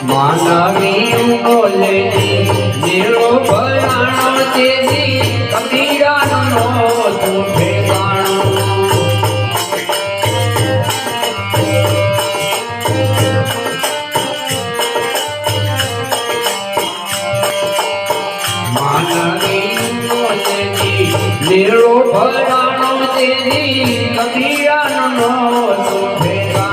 માનવી બોલે નીરો ભરાણો તેજી કબીરાનો તું ઠેકાણો માનવી બોલે નીરો ભરાણો તેજી કબીરાનો તું ઠેકાણો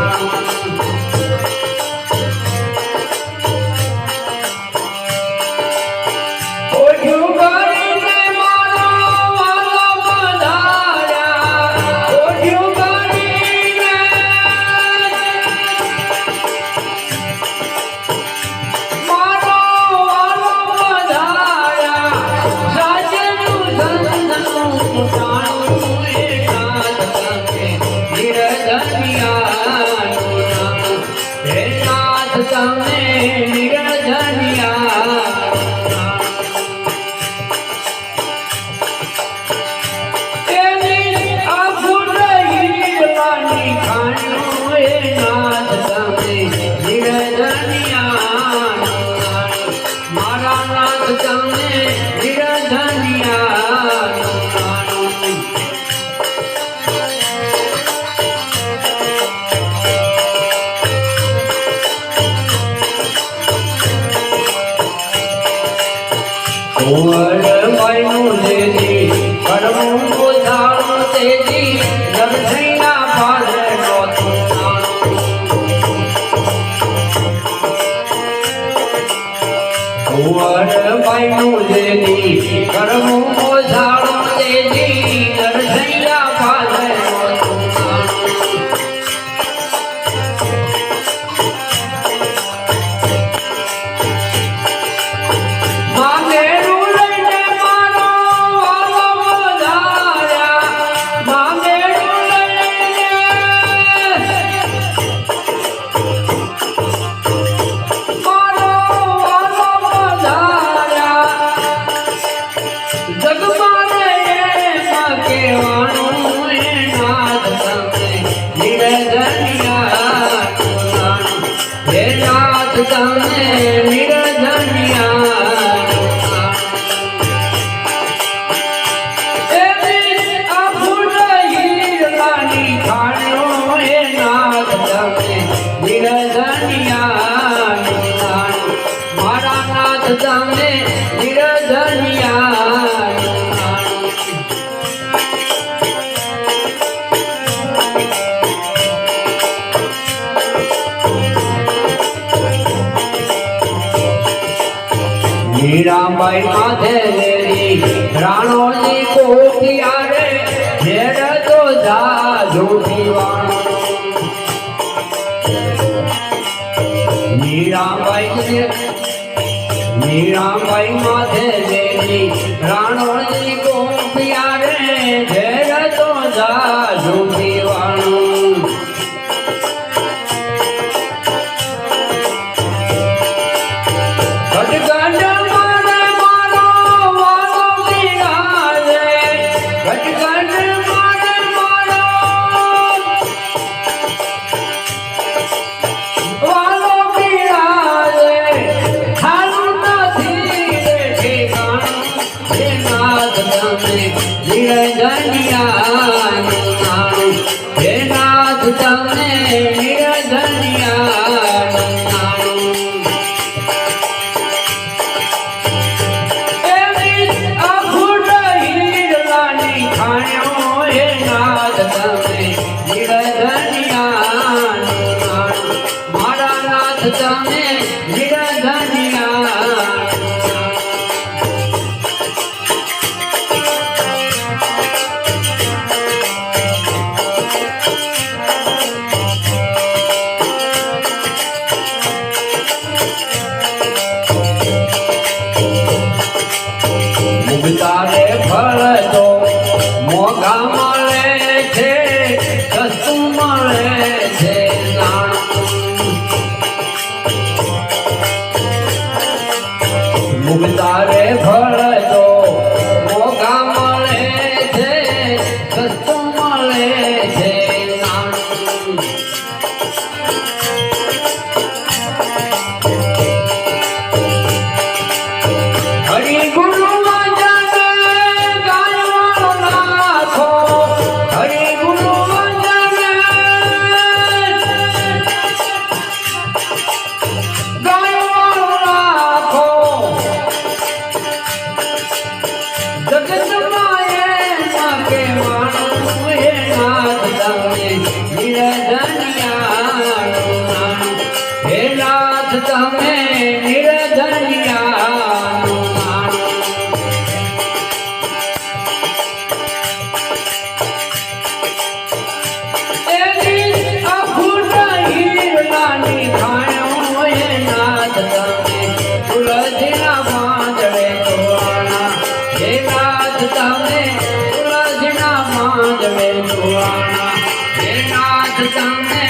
कुंवर मायू तेजी करमू उधारो तेजी लड़ैया पाले नो कुंवर मायू तेजी करमू उधारो तेजी लड़ैया पाले नो मीराबाई माथे लेरी राणोजी कोठिया रे घेर तो जा झूठीवाणो मीराबाई माथे लेरी राणोजी कोठिया रे घेर तो जा झूठीवाणो निरंजनिया ઉગતા રે ફળ તો મોગા મળે છે, સસ્તું મળે છે નાનું. હરિ ગુરુ વચન ગાયવાનો નાખો, હરિ ગુરુ વચન ગાયવાનો નાખો. જગતમાં એમાં કે માણું એ નાથ તમે નિરધનિયાનું નાનું. હે નાથ તમે નિરધનિયાનું નાનું. એની અખૂટ હીરલાની ખાણો એ નાથ તમે તુલસીના પાંદડે તોરણા. હે નાથ તમે તુલસીના પાંદડે તોરણા. હે નાથ તમે